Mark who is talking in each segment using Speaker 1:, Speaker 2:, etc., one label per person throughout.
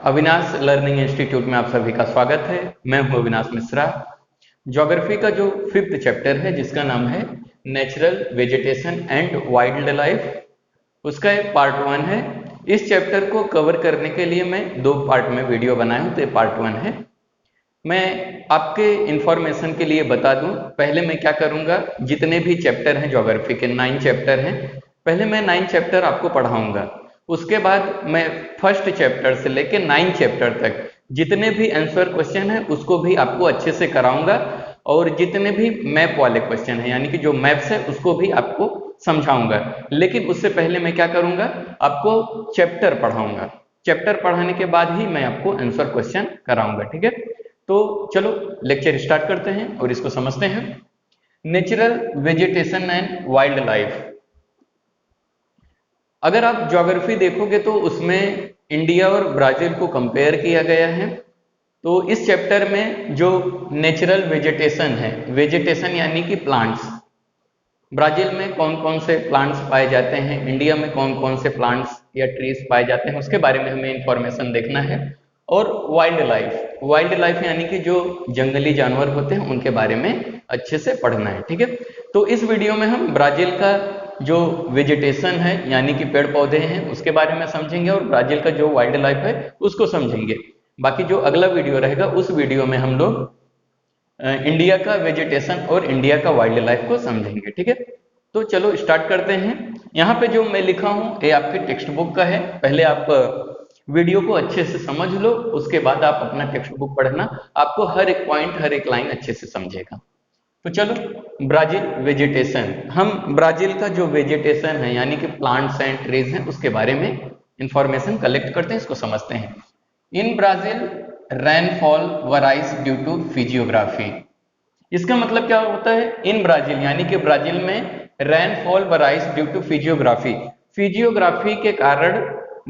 Speaker 1: Avinash learning institute में आप सभी का स्वागत है। मैं हूं अविनाश मिश्रा। ज्योग्राफी का जो 5th चैप्टर है जिसका नाम है natural vegetation and wild life, उसका एक पार्ट 1 है। इस चैप्टर को कवर करने के लिए मैं 2 पार्ट में वीडियो बनाया हूं, तो ये पार्ट 1 है। मैं आपके इंफॉर्मेशन के लिए बता दूं, पहले मैं क्या करूंगा, जितने भी चैप्टर हैं ज्योग्राफी के 9 चैप्टर हैं, पहले मैं 9 चैप्टर आपको पढ़ाऊंगा। उसके बाद मैं फर्स्ट चैप्टर से लेकर 9 चैप्टर तक जितने भी आंसर क्वेश्चन है उसको भी आपको अच्छे से कराऊंगा, और जितने भी मैप वाले क्वेश्चन है यानी कि जो मैप्स है उसको भी आपको समझाऊंगा। लेकिन उससे पहले मैं क्या करूंगा, आपको चैप्टर पढ़ाऊंगा। चैप्टर पढ़ाने के बाद ही मैं आपको आंसर क्वेश्चन कराऊंगा, ठीक है। तो चलो लेक्चर स्टार्ट करते हैं और इसको समझते हैं। Natural vegetation and wild life. अगर आप ज्योग्राफी देखोगे तो उसमें इंडिया और ब्राजील को कंपेयर किया गया है। तो इस चैप्टर में जो नेचुरल वेजिटेशन है, वेजिटेशन यानी कि प्लांट्स, ब्राजील में कौन कौन से प्लांट्स पाए जाते हैं, इंडिया में कौन कौन से प्लांट्स या ट्रीज पाए जाते हैं, उसके बारे में हमें इंफॉर्मेशन देखना है। और वाइल्ड लाइफ यानी कि जो जंगली जानवर होते हैं उनके बारे में अच्छे से पढ़ना है, ठीक है। तो इस वीडियो में हम ब्राजील का जो वेजिटेशन है यानी कि पेड़ पौधे हैं उसके बारे में समझेंगे, और ब्राजील का जो वाइल्ड लाइफ है उसको समझेंगे। बाकी जो अगला वीडियो रहेगा उस वीडियो में हम लोग इंडिया का वेजिटेशन और इंडिया का वाइल्ड लाइफ को समझेंगे, ठीक है। तो चलो स्टार्ट करते हैं। यहाँ पे जो मैं लिखा हूँ ये आपकी टेक्स्ट बुक का है। पहले आप वीडियो को अच्छे से समझ लो, उसके बाद आप अपना टेक्स्ट बुक पढ़ना, आपको हर एक पॉइंट हर एक लाइन अच्छे से समझेगा। तो चलो, ब्राजील वेजिटेशन, हम ब्राजील का जो वेजिटेशन है यानी कि प्लांट्स एंड ट्रीज हैं उसके बारे में इंफॉर्मेशन कलेक्ट करते हैं, इसको समझते हैं। In Brazil rainfall varies due to physiography. इसका मतलब क्या होता है, इन ब्राजील यानी कि ब्राजील में rainfall varies due to physiography. Physiography के कारण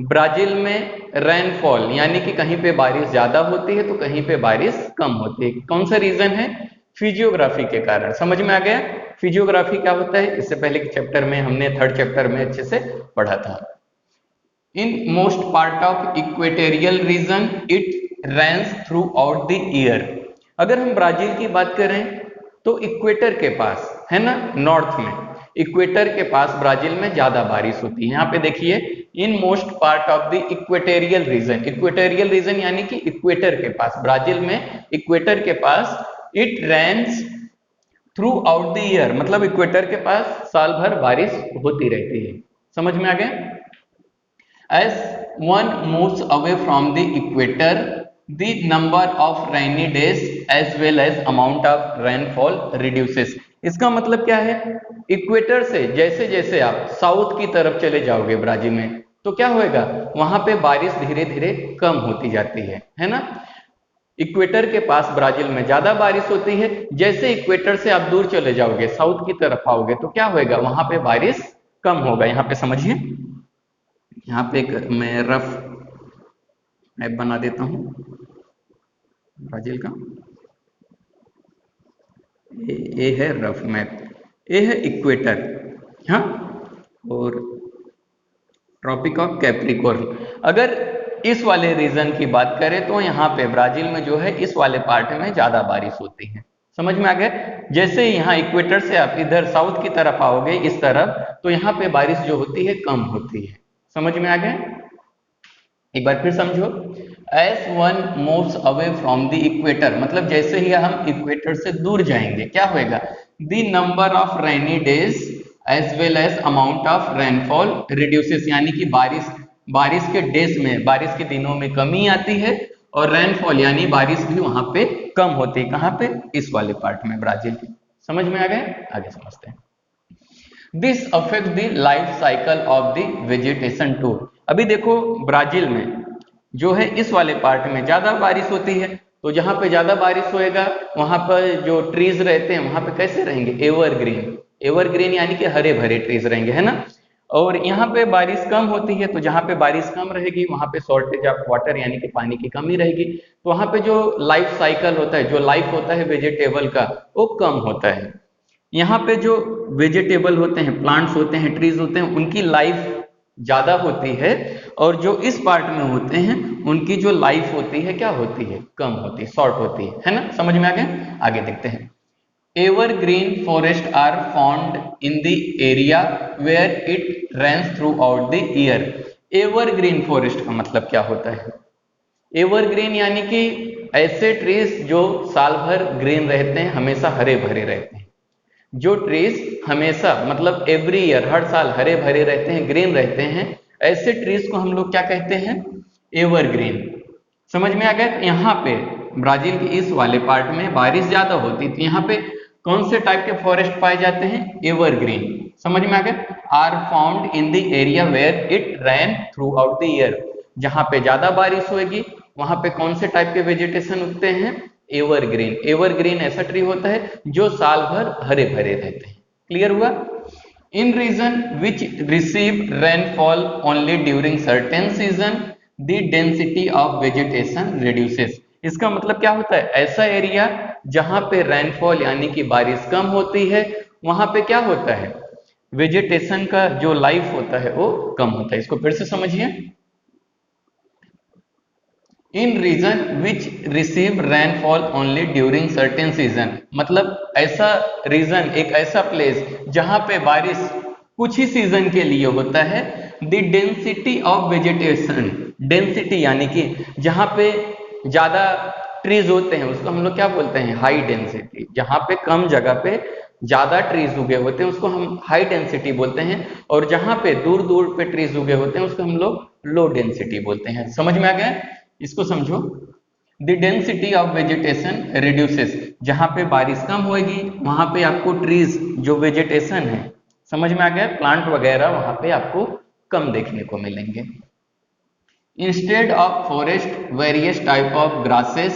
Speaker 1: ब्राजील में रेनफॉल यानी कि कहीं पे बारिश ज्यादा होती है तो कहीं पे बारिश कम होती है। कौन सा रीजन है, फिजियोग्राफी के कारण। समझ में आ गया फिजियोग्राफी क्या होता है, इससे पहले के चैप्टर में हमने 3rd चैप्टर में अच्छे से पढ़ा था। In most part of equatorial region it rains throughout the year. अगर हम ब्राजील की बात करें तो इक्वेटर के पास है ना, नॉर्थ में इक्वेटर के पास ब्राजील में ज्यादा बारिश होती है। यहाँ पे देखिए, in most part of the equatorial region यानी कि इक्वेटर के पास, ब्राजील में इक्वेटर के पास it rains throughout the year, मतलब इक्वेटर के पास साल भर बारिश होती रहती है। समझ में आ गया। As one moves away from the equator, the number of rainy days as well as amount of rainfall reduces. इसका मतलब क्या है, इक्वेटर से जैसे जैसे आप साउथ की तरफ चले जाओगे ब्राजील में तो क्या होएगा, वहां पे बारिश धीरे धीरे कम होती जाती है ना। इक्वेटर के पास ब्राजील में ज्यादा बारिश होती है, जैसे इक्वेटर से आप दूर चले जाओगे साउथ की तरफ आओगे तो क्या होएगा, वहां पे बारिश कम होगा। यहाँ पे समझिए, यहाँ पे एक मैं रफ मैप बना देता हूँ ब्राजील का। ये है रफ मैप, ये है इक्वेटर, हाँ, और ट्रॉपिक ऑफ कैप्रिकॉर्न। अगर इस वाले रीजन की बात करें तो यहाँ पे ब्राजील में जो है इस वाले पार्ट में ज्यादा बारिश होती है। समझ में आ गया। जैसे यहाँ इक्वेटर से आप इधर साउथ की तरफ आओगे इस तरफ तो यहाँ पे बारिश जो होती है कम होती है। समझ में आ गया। एक बार फिर समझो, as one moves away from the equator, मतलब जैसे ही हम इक्वेटर से दूर जाएंगे क्या होएगा, the number of rainy days as well as amount of rainfall reduces, यानी कि बारिश के डेज में, बारिश के दिनों में कमी आती है, और रेनफॉल यानी बारिश भी वहां पे कम होती है। कहाँ पे, इस वाले पार्ट में ब्राजील के। समझ में आ गया। आगे समझते हैं। This affect the life cycle of the vegetation too. अभी देखो, ब्राजील में जो है इस वाले पार्ट में ज्यादा बारिश होती है, तो जहां पे ज्यादा बारिश होएगा वहां पर जो ट्रीज रहते हैं वहां पे कैसे रहेंगे, एवरग्रीन यानी कि हरे भरे ट्रीज रहेंगे, है ना। और यहाँ पे बारिश कम होती है तो जहां पे बारिश कम रहेगी वहां पे शॉर्टेज ऑफ वाटर यानी कि पानी की कमी रहेगी, तो वहां पे जो लाइफ साइकिल होता है, जो लाइफ होता है वेजिटेबल का, वो कम होता है। यहाँ पे जो वेजिटेबल होते हैं, प्लांट्स होते हैं, ट्रीज होते हैं, उनकी लाइफ ज्यादा होती है, और जो इस पार्ट में होते हैं उनकी जो लाइफ होती है क्या होती है, कम होती है, शॉर्ट होती है ना। समझ में आ गया? आगे देखते हैं। Evergreen forest are found in the area where it rains throughout the year. Evergreen forest का मतलब क्या होता है? एवरग्रीन यानी कि ऐसे ट्रीज जो साल भर ग्रीन रहते हैं, हमेशा हरे भरे रहते हैं। जो ट्रीज हमेशा मतलब एवरी ईयर, हर साल हरे भरे रहते हैं, ग्रीन रहते हैं, ऐसे ट्रीज को हम लोग क्या कहते हैं? एवरग्रीन। समझ में आ गया? यहाँ पे ब्राजील के इस वाले पार्ट में बारिश ज्यादा होती थी, यहाँ पे कौन से टाइप के फॉरेस्ट पाए जाते हैं? एवरग्रीन। समझ में आ गया? Are found in the area where it rain throughout the year. जहां पे ज्यादा बारिश होगी वहां पे कौन से टाइप के वेजिटेशन उगते हैं? एवरग्रीन। एवरग्रीन ऐसा ट्री होता है जो साल भर हरे भरे रहते हैं। क्लियर हुआ? In region which receive rainfall only during certain season the density of vegetation reduces. इसका मतलब क्या होता है? ऐसा एरिया जहां पे रेनफॉल यानी कि बारिश कम होती है, वहां पे क्या होता है? वेजिटेशन का जो लाइफ होता है वो कम होता है। इसको फिर से समझिए। In region which receive rainfall only during certain season, मतलब ऐसा रीजन, एक ऐसा प्लेस जहां पे बारिश कुछ ही सीजन के लिए होता है। The density of vegetation, density यानी कि जहां पे ज्यादा ट्रीज होते हैं उसको हम लोग क्या बोलते हैं? High density. जहां पे कम जगह पे ज्यादा ट्रीज उगे होते हैं उसको हम हाई डेंसिटी बोलते हैं, और जहां पे दूर दूर पे ट्रीज उगे होते हैं उसको हम लोग लो डेंसिटी बोलते हैं। समझ में आ गया? इसको समझो। The density of vegetation reduces, जहां पे बारिश कम होगी वहां पे आपको ट्रीज जो वेजिटेशन है, समझ में आ गया, प्लांट वगैरह वहां पे आपको कम देखने को मिलेंगे। Instead of forest various type of grasses,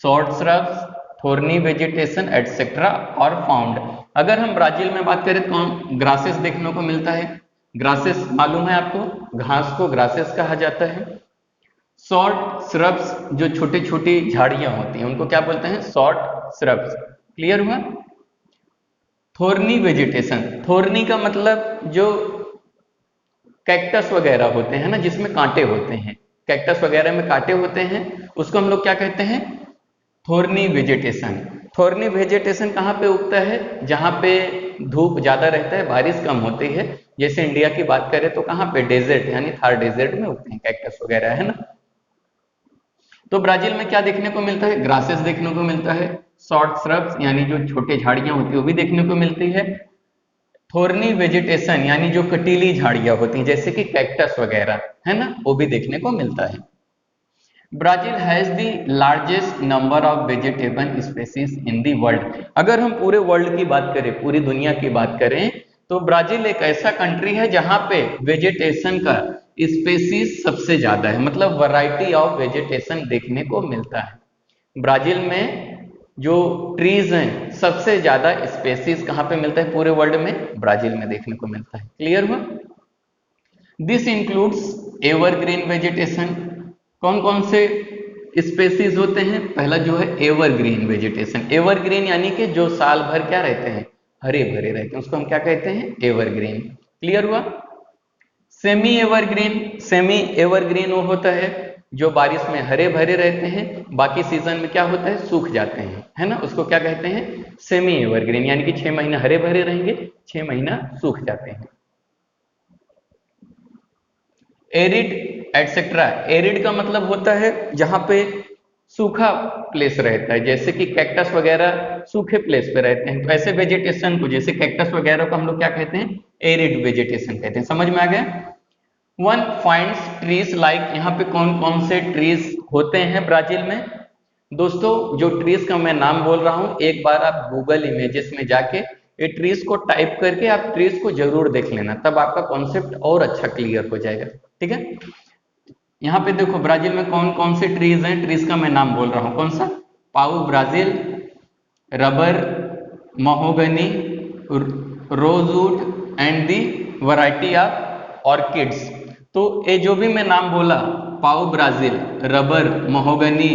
Speaker 1: short shrubs, thorny vegetation etcetera और फाउंड। अगर हम ब्राजील में बात करें तो ग्रासेस देखने को मिलता है। ग्रासेस मालूम है आपको, घास को ग्रासेस कहा जाता है। शॉर्ट श्रब्स जो छोटी छोटी झाड़ियां होती हैं उनको क्या बोलते हैं? Short shrubs. क्लियर हुआ? थोर्नी वेजिटेशन, थोर्नी का मतलब जो कैक्टस वगैरह होते हैं ना जिसमें कांटे होते हैं, कैक्टस वगैरह में कांटे होते हैं, उसको हम लोग क्या कहते हैं? थोर्नी वेजिटेशन। थोर्नी वेजिटेशन कहाँ पे उगता है? जहां पे धूप ज्यादा रहता है, बारिश कम होती है। जैसे इंडिया की बात करें तो कहाँ पे? डेजर्ट यानी थार डेजर्ट में उगते हैं कैक्टस वगैरह, है ना। तो ब्राजील में क्या देखने को मिलता है? ग्रासेस देखने को मिलता है। शॉर्ट श्रब्स यानी जो छोटे झाड़ियां होती है वो भी देखने को मिलती है। थोर्नी वेजिटेशन यानी जो कटीली झाड़ियां होती हैं जैसे कि कैक्टस वगैरह, है ना, वो भी देखने को मिलता है। Brazil has the largest number of vegetable species in the world. अगर हम पूरे वर्ल्ड की बात करें, पूरी दुनिया की बात करें, तो ब्राजील एक ऐसा कंट्री है जहां पे वेजिटेशन का स्पेसीज सबसे ज्यादा है, मतलब वैरायटी ऑफ वेजिटेशन देखने को मिलता है। ब्राजील में जो ट्रीज हैं सबसे ज्यादा स्पेसीज कहां पे मिलता है पूरे वर्ल्ड में? ब्राजील में देखने को मिलता है। क्लियर हुआ? This includes evergreen vegetation. कौन कौन से स्पेसीज होते हैं? पहला जो है एवरग्रीन वेजिटेशन। एवरग्रीन यानी कि जो साल भर क्या रहते हैं? हरे भरे रहते हैं, उसको हम क्या कहते हैं? एवरग्रीन। क्लियर हुआ? सेमी एवरग्रीन, सेमी एवरग्रीन वो होता है जो बारिश में हरे भरे रहते हैं, बाकी सीजन में क्या होता है? सूख जाते हैं, है ना, उसको क्या कहते हैं? Semi evergreen. यानी कि 6 महीने हरे भरे रहेंगे, 6 महीना सूख जाते हैं। एरिड एटसेट्रा, एरिड का मतलब होता है जहां पे सूखा प्लेस रहता है, जैसे कि कैक्टस वगैरह सूखे प्लेस पे रहते हैं, तो ऐसे वेजिटेशन को, जैसे कैक्टस वगैरह को हम लोग क्या कहते हैं? एरिड वेजिटेशन कहते हैं। समझ में आ गया? वन फाइंड्स ट्रीज लाइक, यहाँ पे कौन कौन से ट्रीज होते हैं ब्राजील में? दोस्तों जो ट्रीज का मैं नाम बोल रहा हूं, एक बार आप गूगल इमेजेस में जाके ये ट्रीज को टाइप करके आप ट्रीज को जरूर देख लेना, तब आपका कॉन्सेप्ट और अच्छा क्लियर हो जाएगा। ठीक है, यहाँ पे देखो ब्राजील में कौन कौन से ट्रीज हैं, ट्रीज का मैं नाम बोल रहा हूँ। कौन सा? पाउ Brazil, rubber, mahogany, rosewood and the variety of orchids. तो ये जो भी मैं नाम बोला, पाउ Brazil, rubber, mahogany,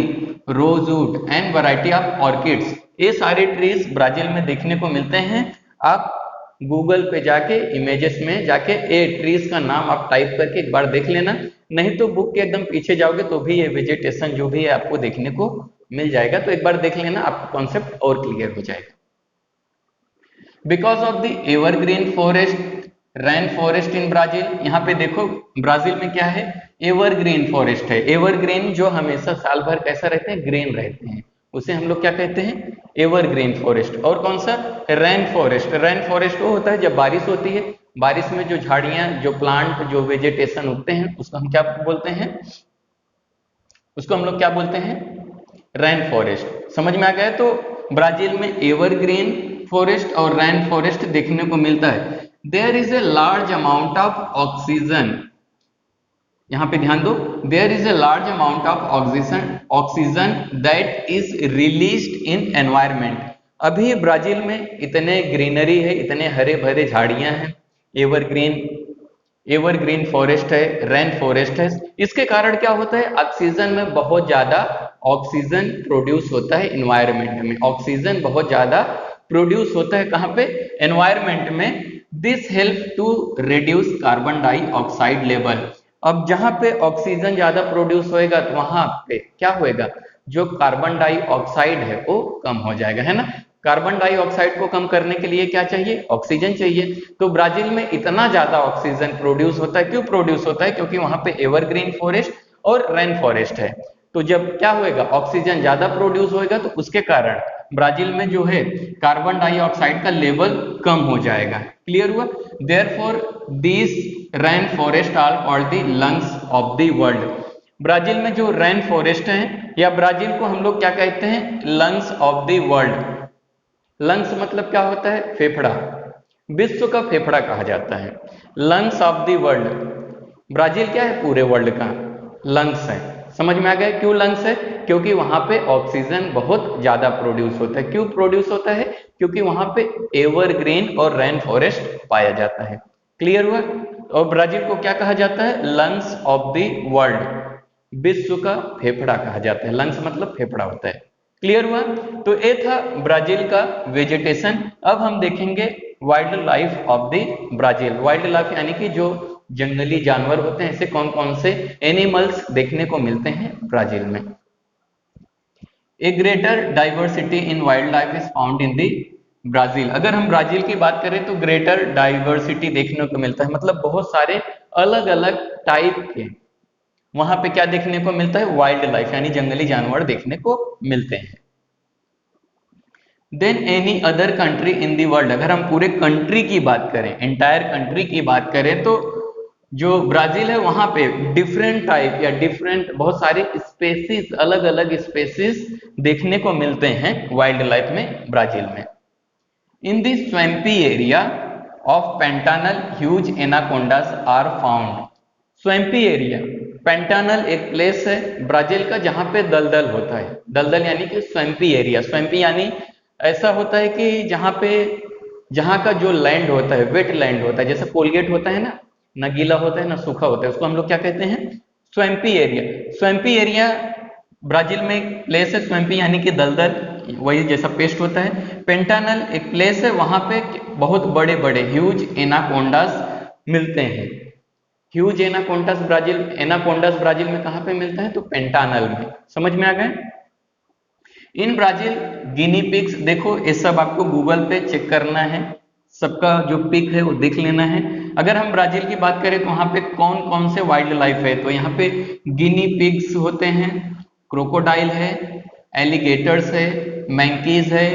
Speaker 1: rosewood and variety of orchids, ये सारे ट्रीज ब्राजील में देखने को मिलते हैं। आप गूगल पे जाके इमेजेस में जाके ए ट्रीज का नाम आप टाइप करके एक बार देख लेना, नहीं तो बुक के एकदम पीछे जाओगे तो भी ये वेजिटेशन जो भी है आपको देखने को मिल जाएगा। तो एक बार देख लेना, आपका कॉन्सेप्ट और क्लियर हो जाएगा। Because of the evergreen forest rain forest in Brazil, यहाँ पे देखो ब्राजील में क्या है, एवरग्रीन फॉरेस्ट है। एवरग्रीन जो हमेशा साल भर कैसा रहते हैं, ग्रीन रहते हैं, उसे हम लोग क्या कहते हैं, एवरग्रीन फॉरेस्ट। और कौन सा, रेन फॉरेस्ट। रेन फॉरेस्ट वो होता है जब बारिश होती है, बारिश में जो झाड़ियां, जो प्लांट, जो वेजिटेशन उगते हैं उसको हम क्या बोलते हैं, उसको हम लोग क्या बोलते हैं, रेन फॉरेस्ट। समझ में आ गया। तो ब्राजील में एवरग्रीन फॉरेस्ट और रेन फॉरेस्ट देखने को मिलता है। There is a large amount of oxygen, यहां पे ध्यान दो, there is a large amount of oxygen that is released in environment. अभी ब्राजील में इतने ग्रीनरी है, इतने हरे भरे झाड़ियां हैं, एवरग्रीन फॉरेस्ट है, रेन फॉरेस्ट है, इसके कारण क्या होता है, ऑक्सीजन में बहुत ज्यादा ऑक्सीजन प्रोड्यूस होता है एनवायरमेंट में। ऑक्सीजन बहुत ज्यादा प्रोड्यूस होता है कहां पे, एनवायरमेंट में। This help to reduce carbon dioxide level. अब जहां पे ऑक्सीजन ज्यादा प्रोड्यूस होएगा तो वहां पे क्या होएगा, जो कार्बन डाइऑक्साइड है वो कम हो जाएगा, है ना। कार्बन डाइऑक्साइड को कम करने के लिए क्या चाहिए, ऑक्सीजन चाहिए। तो ब्राजील में इतना ज्यादा ऑक्सीजन प्रोड्यूस होता है, क्यों प्रोड्यूस होता है, क्योंकि वहां पे एवरग्रीन फॉरेस्ट और रेन फॉरेस्ट है। तो जब क्या होएगा, ऑक्सीजन ज्यादा प्रोड्यूस होएगा तो उसके कारण ब्राजील में जो है कार्बन डाइऑक्साइड का लेवल कम हो जाएगा। क्लियर हुआ। Therefore this rain forest are called the lungs of the world. Brazil में जो रेन फॉरेस्ट है, या ब्राजील को हम लोग क्या कहते हैं, lungs of the world. Lungs मतलब क्या होता है, फेफड़ा, विश्व का फेफड़ा कहा जाता है, lungs of the world. Brazil क्या है, पूरे वर्ल्ड का लंग्स है। समझ में आ गया क्यों लंग्स है, क्योंकि वहां पे ऑक्सीजन बहुत ज्यादा प्रोड्यूस होता है। क्यों प्रोड्यूस होता है, क्योंकि वहां पे एवरग्रीन और रेन फॉरेस्ट पाया जाता है। क्लियर हुआ। और ब्राजील को क्या कहा जाता है, लंग्स ऑफ द वर्ल्ड, विश्व का फेफड़ा कहा जाता है। लंग्स मतलब फेफड़ा होता है। क्लियर हुआ। तो ये था ब्राजील का वेजिटेशन। अब हम देखेंगे wild life of the Brazil. Wild life यानी कि जो जंगली जानवर होते हैं, ऐसे कौन कौन से एनिमल्स देखने को मिलते हैं ब्राजील में। A greater diversity in wild life is found in the Brazil. अगर हम ब्राजील की बात करें तो ग्रेटर डाइवर्सिटी देखने को मिलता है, मतलब बहुत सारे अलग अलग टाइप के वहां पे क्या देखने को मिलता है, वाइल्ड लाइफ यानी जंगली जानवर देखने को मिलते हैं। Than any other country in the world. अगर हम पूरे कंट्री की बात करें, एंटायर कंट्री की बात करें, तो जो ब्राजील है वहां पे डिफरेंट टाइप या डिफरेंट बहुत सारे स्पेसीज, अलग अलग स्पेसीज देखने को मिलते हैं वाइल्ड लाइफ में ब्राजील में। In the swampy area of Pantanal huge anacondas are found. Swampy area, Pantanal एक प्लेस है ब्राजील का जहां पे दलदल होता है। दलदल यानी कि स्वैम्पी एरिया। स्वैम्पी यानी ऐसा होता है कि जहां का जो लैंड होता है, वेट लैंड होता है, जैसे कोलगेट होता है ना गीला होता है ना सूखा होता है, उसको हम लोग क्या कहते हैं, swampy area. Swampy area Brazil में एक प्लेस है, स्वैम्पी यानी कि दलदल, वही जैसा पेस्ट होता है। पेंटानल एक प्लेस है, वहां पे बहुत बड़े बड़े ह्यूज एनाकोंडास मिलते हैं। ह्यूज एनाकोंडास ब्राजील में कहां पे मिलता है, तो पेंटानल में। समझ में आ गए। इन ब्राजील गिनी पिग्स, देखो ये सब आपको गूगल पे चेक करना है, सबका जो पिक है वो देख लेना है। अगर हम ब्राजील की बात करें तो वहां पे कौन कौन से वाइल्ड लाइफ है, तो यहाँ पे गिनी पिग्स होते हैं, क्रोकोडाइल है, एलिगेटर्स है, मैंकीज है,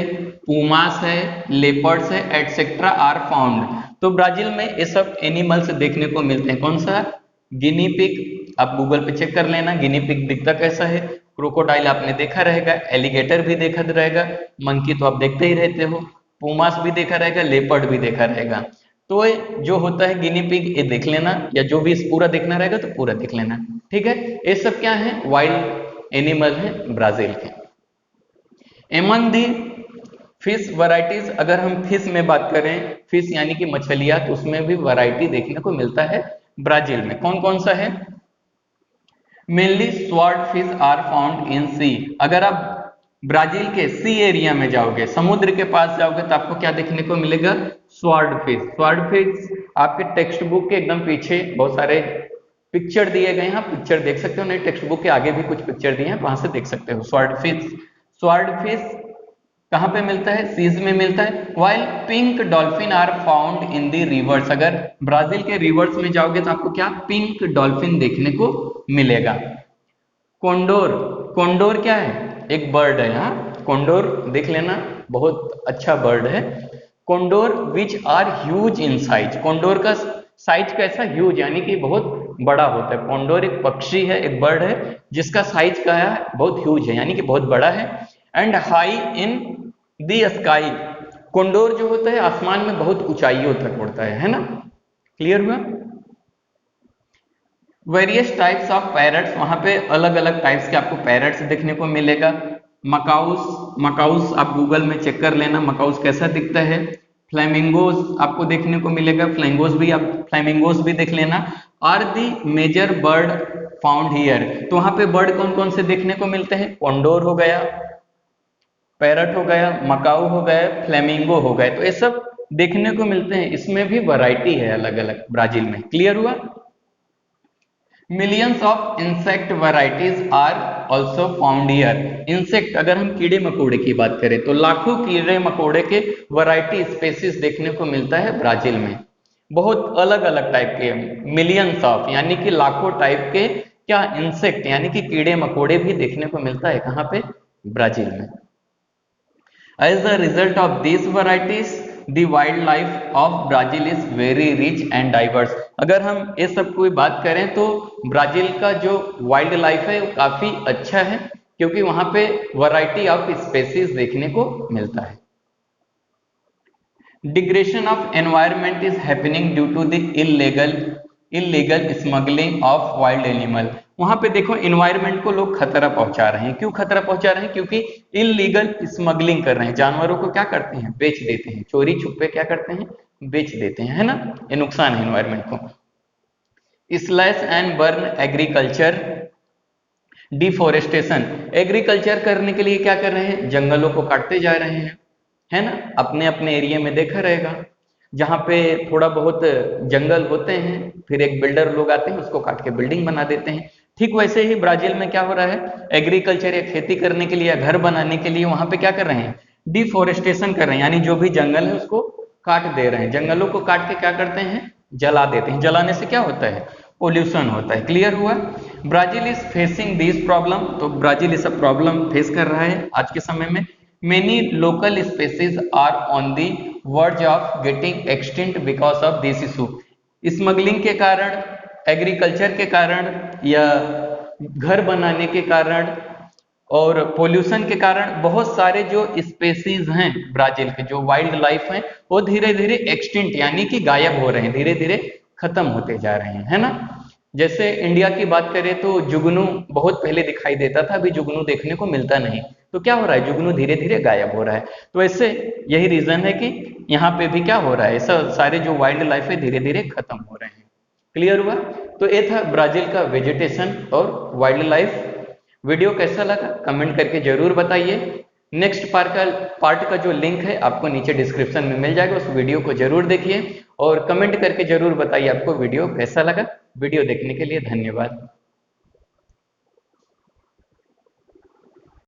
Speaker 1: पूमास है, लेपर्ड्स है, एटसेट्रा आर फाउंड। तो ब्राजील में ये सब एनिमल्स देखने को मिलते हैं। कौन सा, गिनी पिग, आप गूगल पे चेक कर लेना गिनी पिग दिखता कैसा है। क्रोकोडाइल आपने देखा रहेगा, एलिगेटर भी देखा रहेगा, मंकी तो आप देखते ही रहते हो, पूमास भी देखा रहेगा, लेपर्ड भी देखा रहेगा। तो जो होता है गिनी पिग ये देख लेना, या जो भी पूरा देखना रहेगा तो पूरा देख लेना। ठीक है। ये सब क्या है, वाइल्ड एनिमल है ब्राजील के। एमंग दी फिश वैरायटीज, अगर हम फिश में बात करें, फिश यानी कि मछलियां, तो उसमें भी वैरायटी देखने को मिलता है ब्राजील में। कौन कौन सा है, mainly sword fish are found in sea. अगर आप ब्राजील के सी एरिया में जाओगे, समुद्र के पास जाओगे, तो आपको क्या देखने को मिलेगा, स्वॉर्ड फिश आपके टेक्स्ट बुक के एकदम पीछे बहुत सारे पिक्चर दिए गए हैं, आप पिक्चर देख सकते हो, नहीं टेक्स्ट बुक के आगे भी कुछ पिक्चर दिए हैं, वहां से देख सकते हो। स्वॉर्ड फिश कहाँ पे मिलता है? सीज में मिलता है। While pink dolphin are found in the rivers, अगर ब्राजील के रिवर्स में जाओगे तो आपको क्या पिंक डॉल्फिन देखने को मिलेगा। कोंडोर, कोंडोर क्या है? एक बर्ड है। यहाँ कोंडोर देख लेना, बहुत अच्छा बर्ड है। Condor which are huge in size, condor का साइज कैसा? ह्यूज, यानी कि बहुत बड़ा होता है। कोंडोर एक पक्षी है, एक बर्ड है जिसका साइज क्या है? बहुत ह्यूज है, यानी कि बहुत बड़ा है। And high in the sky, Condor जो होता है आसमान में बहुत ऊंचाइयों तक उड़ता है ना? क्लियर हुआ? वेरियस टाइप्स ऑफ पैरट्स, वहां पे अलग अलग टाइप्स के आपको पैरट्स देखने को मिलेगा। मकाउस, मकाउस आप गूगल में चेक कर लेना मकाउस कैसा दिखता है। फ्लेमिंगोज आपको देखने को मिलेगा, फ्लेमिंगोज भी देख लेना। Are the major bird found here, तो वहां पे बर्ड कौन कौन से देखने को मिलते हैं? कोंडोर हो गया, पैरट हो गया, मकाऊ हो गया, फ्लेमिंगो हो गए, तो ये सब देखने को मिलते हैं। इसमें भी वैरायटी है अलग अलग ब्राजील में। क्लियर हुआ? Millions of insect varieties are also found here, insect अगर हम कीड़े मकोड़े की बात करें तो लाखों कीड़े मकोड़े के वैरायटी स्पेसीज देखने को मिलता है ब्राजील में, बहुत अलग अलग टाइप के। मिलियंस ऑफ यानी कि लाखों टाइप के क्या? इंसेक्ट यानी कि कीड़े मकोड़े भी देखने को मिलता है। कहाँ पे? ब्राजील में। As a result of these varieties, the wildlife of Brazil is very rich and diverse. अगर हम ये सब कोई बात करें तो ब्राजील का जो वाइल्ड लाइफ है वो काफी अच्छा है, क्योंकि वहां पे वैरायटी ऑफ स्पेसीज देखने को मिलता है। Degradation of environment is happening due to the illegal smuggling of wild animal, वहां पे देखो एनवायरनमेंट को लोग खतरा पहुंचा रहे हैं। क्यों खतरा पहुंचा रहे हैं? क्योंकि इलीगल स्मगलिंग कर रहे हैं, जानवरों को क्या करते हैं? बेच देते हैं, चोरी छुपे क्या करते हैं? बेच देते हैं, है ना? ये नुकसान है एनवायरनमेंट को। Slash and burn agriculture, deforestation, agriculture करने के लिए क्या कर रहे हैं? जंगलों को काटते जा रहे हैं, है ना? अपने अपने एरिया में देखा रहेगा, जहां पे थोड़ा बहुत जंगल होते हैं फिर एक बिल्डर लोग आते हैं उसको काट के बिल्डिंग बना देते हैं। ठीक वैसे ही ब्राजील में क्या हो रहा है? एग्रीकल्चर या खेती करने के लिए या घर बनाने के लिए वहां पे क्या कर रहे हैं? डिफोरेस्टेशन कर रहे हैं, यानी जो भी जंगल है उसको काट दे रहे हैं। जंगलों को काट के क्या करते हैं? जला देते हैं। जलाने से क्या होता है? पोल्यूशन होता है। क्लियर हुआ? Brazil is facing this problem, तो ब्राजील इस प्रॉब्लम फेस कर रहा है आज के समय में। Many local species are on the verge of getting extinct because of this issue, smuggling के कारण, एग्रीकल्चर के कारण या घर बनाने के कारण और पोल्यूशन के कारण बहुत सारे जो स्पेसीज हैं ब्राजील के, जो वाइल्ड लाइफ हैं, वो धीरे धीरे एक्सटिंक्ट यानी कि गायब हो रहे हैं, धीरे धीरे खत्म होते जा रहे हैं, है ना? जैसे इंडिया की बात करें तो जुगनू बहुत पहले दिखाई देता था, अभी जुगनू देखने को मिलता नहीं। तो क्या हो रहा है? जुगनू धीरे धीरे गायब हो रहा है। तो ऐसे यही रीजन है कि यहाँ पे भी क्या हो रहा है? ऐसा सारे जो वाइल्ड लाइफ है धीरे धीरे खत्म हो रहे हैं। क्लियर हुआ? तो ये था ब्राजील का वेजिटेशन और वाइल्ड लाइफ। वीडियो कैसा लगा कमेंट करके जरूर बताइए। नेक्स्ट पार्ट का जो लिंक है आपको नीचे डिस्क्रिप्शन में मिल जाएगा, उस वीडियो को जरूर देखिए और कमेंट करके जरूर बताइए आपको वीडियो कैसा लगा। वीडियो देखने के लिए धन्यवाद।